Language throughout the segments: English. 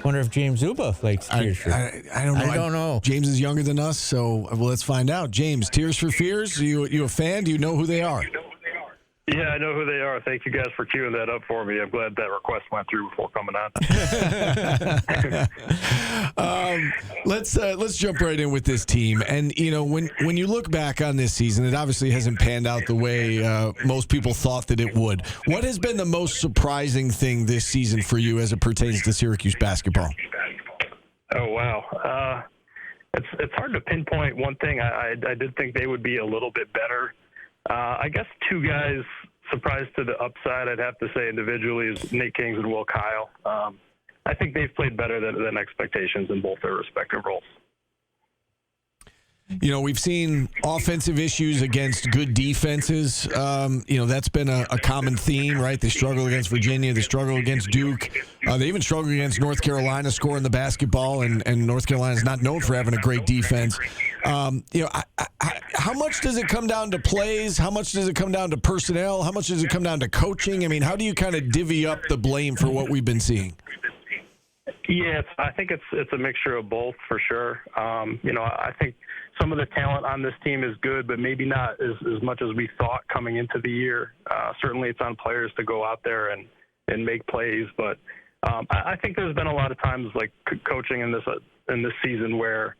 Wonder if James Szuba likes Tears for I don't know. I don't know. James is younger than us, so let's find out. James, Tears for Fears, you a fan? Do you know who they are? Yeah, I know who they are. Thank you guys for queuing that up for me. I'm glad that request went through before coming on. Let's jump right in with this team. And when you look back on this season, it obviously hasn't panned out the way most people thought that it would. What has been the most surprising thing this season for you as it pertains to Syracuse basketball? Oh wow, it's hard to pinpoint one thing. I did think they would be a little bit better. I guess two guys surprised to the upside, I'd have to say individually, is Nate Kings and Will Kyle. I think they've played better than expectations in both their respective roles. We've seen offensive issues against good defenses. That's been a common theme, right? They struggle against Virginia. They struggle against Duke. They even struggle against North Carolina scoring the basketball, and North Carolina is not known for having a great defense. How much does it come down to plays? How much does it come down to personnel? How much does it come down to coaching? I mean, how do you kind of divvy up the blame for what we've been seeing? Yeah, I think it's a mixture of both for sure. I think some of the talent on this team is good, but maybe not as much as we thought coming into the year. Certainly it's on players to go out there and make plays, but I think there's been a lot of times like coaching in this season where,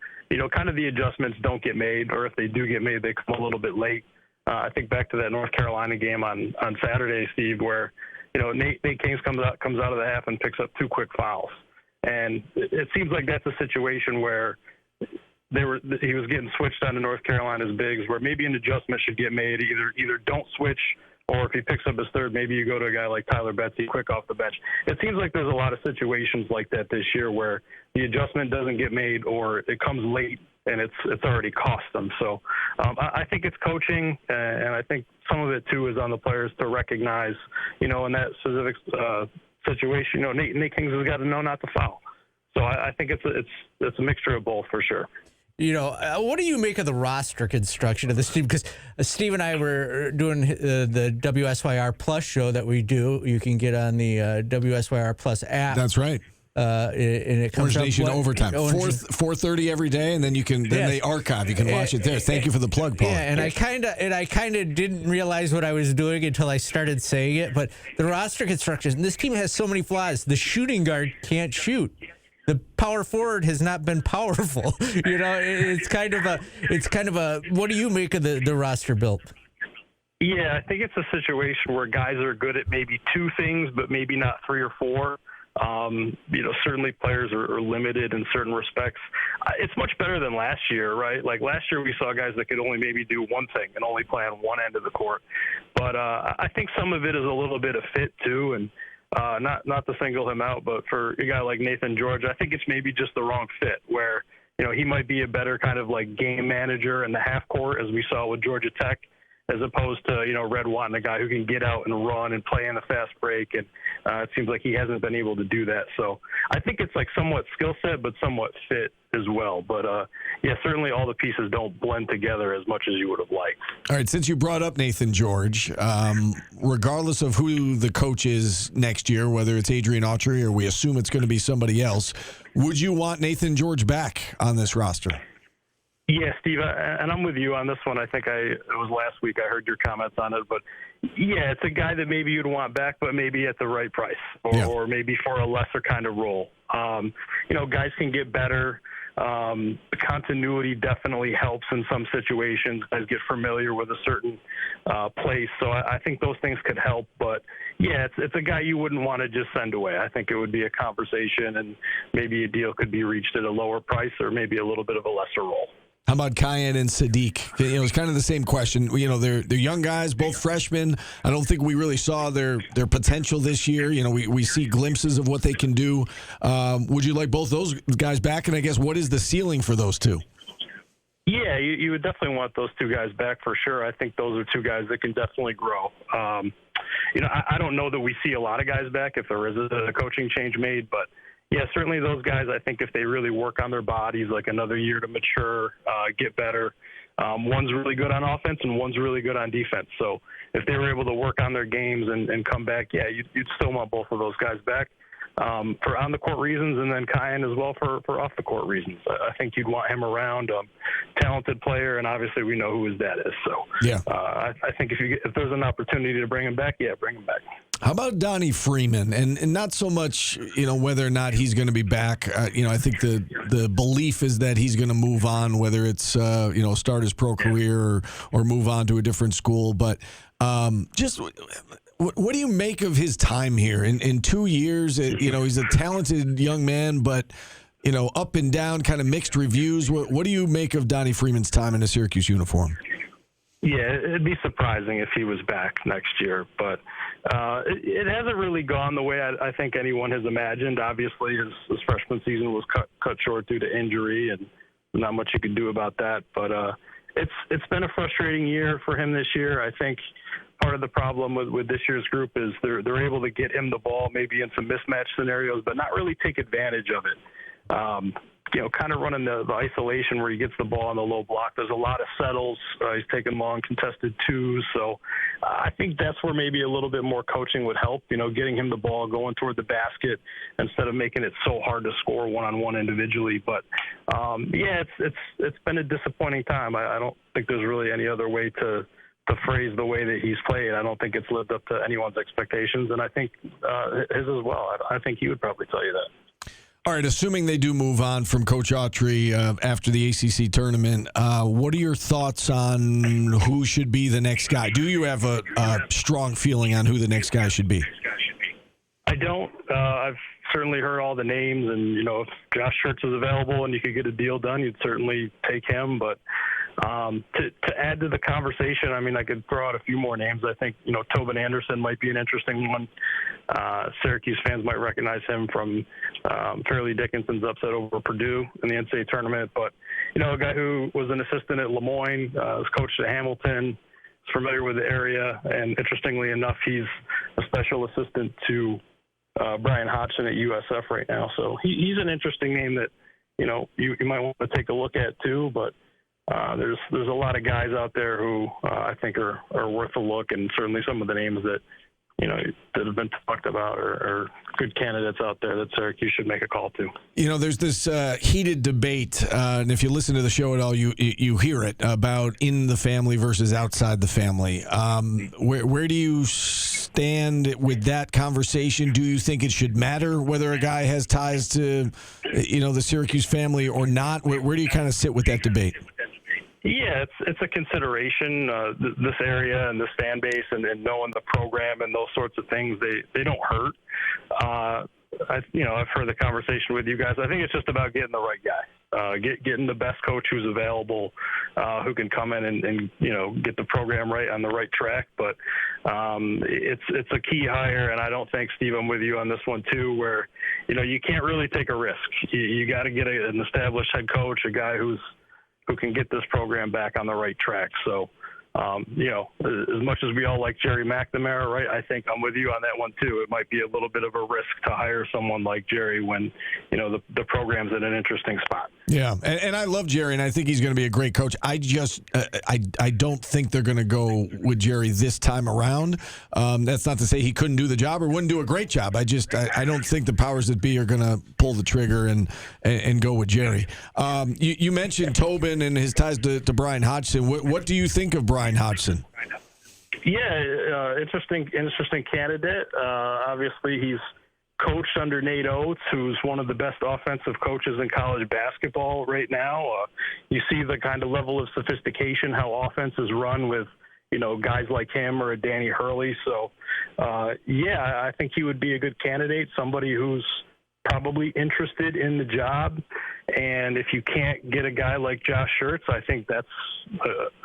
kind of the adjustments don't get made, or if they do get made, they come a little bit late. I think back to that North Carolina game on Saturday, Steve, where, Nate Kings comes out of the half and picks up 2 quick fouls. And it seems like that's a situation where he was getting switched on to North Carolina's bigs, where maybe an adjustment should get made. Either don't switch, or if he picks up his third, maybe you go to a guy like Tyler Betsy quick off the bench. It seems like there's a lot of situations like that this year where the adjustment doesn't get made, or it comes late and it's already cost them. So I think it's coaching, and I think some of it too is on the players to recognize, in that specific situation, Nate Kings has got to know not to foul. So I think it's a mixture of both for sure. What do you make of the roster construction of this team? Because Steve and I were doing the WSYR Plus show that we do. You can get on the WSYR Plus app. That's right. And it comes Orange Nation overtime, 4:30 every day, and then they archive. You can watch it there. Thank you for the plug, Paul. Yeah, and I kind of didn't realize what I was doing until I started saying it. But the roster construction, this team has so many flaws. The shooting guard can't shoot. The power forward has not been powerful. It's kind of a. What do you make of the roster built? Yeah, I think it's a situation where guys are good at maybe 2 things, but maybe not 3 or 4. Certainly players are limited in certain respects. It's much better than last year, right? Like last year we saw guys that could only maybe do one thing and only play on one end of the court. But I think some of it is a little bit of fit too, and not to single him out, but for a guy like Nathan George, I think it's maybe just the wrong fit where, he might be a better kind of like game manager in the half court, as we saw with Georgia Tech, as opposed to, Red Watton, a guy who can get out and run and play in the fast break. And it seems like he hasn't been able to do that. So I think it's like somewhat skill set, but somewhat fit as well. But, certainly all the pieces don't blend together as much as you would have liked. All right, since you brought up Nathan George, regardless of who the coach is next year, whether it's Adrian Autry or we assume it's going to be somebody else, would you want Nathan George back on this roster? Yeah, Steve, and I'm with you on this one. I think it was last week I heard your comments on it. But, yeah, it's a guy that maybe you'd want back, but maybe at the right price or maybe for a lesser kind of role. Guys can get better. The continuity definitely helps in some situations. Guys get familiar with a certain place. So I think those things could help. But, yeah, it's a guy you wouldn't want to just send away. I think it would be a conversation, and maybe a deal could be reached at a lower price or maybe a little bit of a lesser role. How about Kyan and Sadiq? It's kind of the same question. They're young guys, both freshmen. I don't think we really saw their potential this year. We see glimpses of what they can do. Would you like both those guys back? And I guess what is the ceiling for those two? Yeah, you would definitely want those 2 guys back for sure. I think those are 2 guys that can definitely grow. I don't know that we see a lot of guys back if there is a coaching change made, but yeah, certainly those guys, I think if they really work on their bodies, like another year to mature, get better, one's really good on offense and one's really good on defense. So if they were able to work on their games and come back, yeah, you'd still want both of those guys back. for on-the-court reasons, and then Kyan as well for off-the-court reasons. I think you'd want him around, talented player, and obviously we know who his dad is. So yeah, I think if there's an opportunity to bring him back, bring him back. How about Donnie Freeman? And not so much, whether or not he's going to be back. I think the belief is that he's going to move on, whether it's, start his pro career or move on to a different school. But just what do you make of his time here? In 2 years, he's a talented young man, but, up and down, kind of mixed reviews. What do you make of Donnie Freeman's time in a Syracuse uniform? Yeah, it'd be surprising if he was back next year, but it hasn't really gone the way I think anyone has imagined. Obviously, his freshman season was cut short due to injury, and not much you could do about that. But it's been a frustrating year for him this year. I think part of the problem with this year's group is they're able to get him the ball maybe in some mismatch scenarios, but not really take advantage of it. Kind of running the isolation where he gets the ball on the low block. There's a lot of settles. He's taking long contested twos. So I think that's where maybe a little bit more coaching would help, getting him the ball, going toward the basket instead of making it so hard to score one-on-one individually. But, it's been a disappointing time. I don't think there's really any other way to phrase the way that he's played. I don't think it's lived up to anyone's expectations, and I think his as well. I think he would probably tell you that. All right, assuming they do move on from Coach Autry after the ACC tournament, what are your thoughts on who should be the next guy? Do you have a strong feeling on who the next guy should be? I don't. I've certainly heard all the names, and, if Josh Schertz is available and you could get a deal done, you'd certainly take him. But to add to the conversation, I could throw out a few more names. I think, Tobin Anderson might be an interesting one. Syracuse fans might recognize him from Fairleigh Dickinson's upset over Purdue in the NCAA tournament. But, a guy who was an assistant at Lemoyne, was coached at Hamilton, is familiar with the area. And interestingly enough, he's a special assistant to Brian Hodgson at USF right now. So he's an interesting name that, you might want to take a look at too. But there's a lot of guys out there who I think are worth a look, and certainly some of the names that that have been talked about are good candidates out there that Syracuse should make a call to. There's this heated debate, and if you listen to the show at all, you hear it, about in the family versus outside the family. Where do you stand with that conversation? Do you think it should matter whether a guy has ties to, the Syracuse family or not? Where do you kind of sit with that debate? Yeah, it's a consideration. This area and this fan base and knowing the program and those sorts of things, they don't hurt. I've heard the conversation with you guys. I think it's just about getting the right guy, getting the best coach who's available, who can come in and get the program right on the right track. But it's a key hire, and I don't think, Steve, I'm with you on this one too, where you can't really take a risk. You got to get an established head coach, a guy who can get this program back on the right track. So, as much as we all like Jerry McNamara, right, I think I'm with you on that one too. It might be a little bit of a risk to hire someone like Jerry when, the program's in an interesting spot. Yeah, and I love Jerry, and I think he's going to be a great coach. I just I don't think they're going to go with Jerry this time around. That's not to say he couldn't do the job or wouldn't do a great job. I don't think the powers that be are going to pull the trigger and go with Jerry. You mentioned Tobin and his ties to Brian Hodgson. What do you think of Brian Hodgson? Yeah, interesting candidate. Obviously, he's coached under Nate Oates, who's one of the best offensive coaches in college basketball right now. You see the kind of level of sophistication, how offense is run with, guys like him or a Danny Hurley. So, I think he would be a good candidate, somebody who's probably interested in the job. And if you can't get a guy like Josh Schertz, I think that's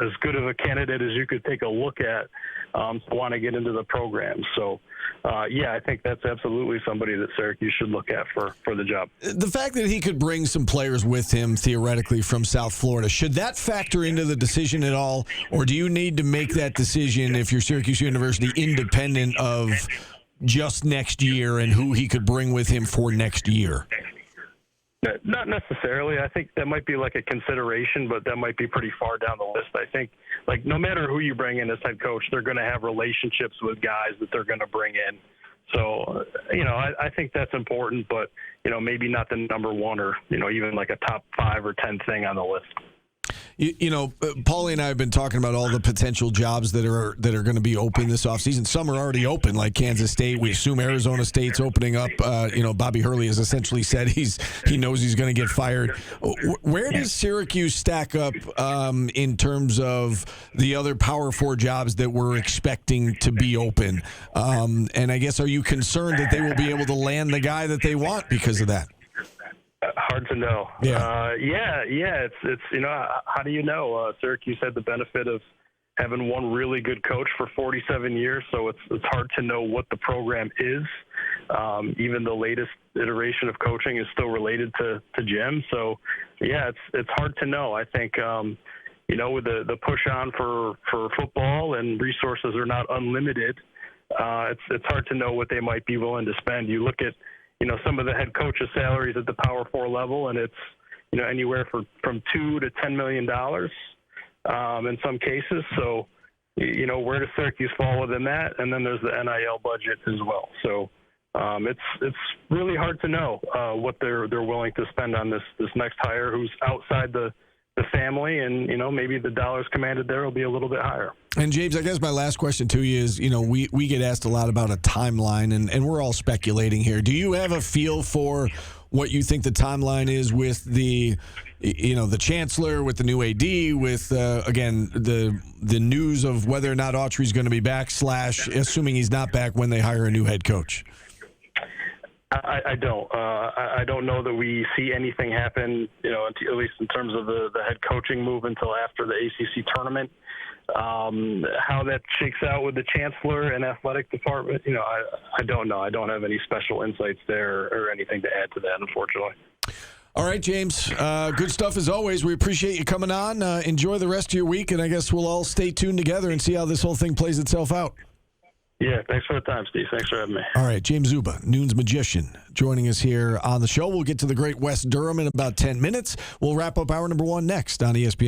as good of a candidate as you could take a look at to want to get into the program. So, I think that's absolutely somebody that Syracuse should look at for the job. The fact that he could bring some players with him, theoretically, from South Florida, should that factor into the decision at all? Or do you need to make that decision if you're Syracuse University independent of just next year and who he could bring with him for next year? Not necessarily. I think that might be like a consideration, but that might be pretty far down the list. I think, no matter who you bring in as head coach, they're going to have relationships with guys that they're going to bring in. So, I think that's important, but, maybe not the number one or, even like a top 5 or 10 thing on the list. Paulie and I have been talking about all the potential jobs that are going to be open this offseason. Some are already open, like Kansas State. We assume Arizona State's opening up. Bobby Hurley has essentially said he knows he's going to get fired. Where does Syracuse stack up in terms of the other Power 4 jobs that we're expecting to be open? And I guess, are you concerned that they will be able to land the guy that they want because of that? Hard to know. Yeah. It's how do you know? Syracuse had the benefit of having one really good coach for 47 years, so it's hard to know what the program is. Even the latest iteration of coaching is still related to Jim. So, it's hard to know. I think with the push on for football and resources are not unlimited. It's hard to know what they might be willing to spend. You look at some of the head coaches' salaries at the Power 4 level, and it's, anywhere from $2 to $10 million in some cases. So, where does Syracuse fall within that? And then there's the NIL budget as well. So, it's really hard to know what they're willing to spend on this next hire who's outside the family, and maybe the dollars commanded there will be a little bit higher. And James, I guess my last question to you is, we get asked a lot about a timeline, and we're all speculating here. Do you have a feel for what you think the timeline is with the chancellor, with the new AD, with again the news of whether or not Autry's going to be back, / assuming he's not back when they hire a new head coach? I don't. I don't know that we see anything happen, at least in terms of the head coaching move until after the ACC tournament. How that shakes out with the chancellor and athletic department, I don't know. I don't have any special insights there or anything to add to that, unfortunately. All right, James. Good stuff as always. We appreciate you coming on. Enjoy the rest of your week, and I guess we'll all stay tuned together and see how this whole thing plays itself out. Yeah, thanks for the time, Steve. Thanks for having me. All right, James Szuba, NunesMagician, joining us here on the show. We'll get to the great West Durham in about 10 minutes. We'll wrap up hour number 1 next on ESPN.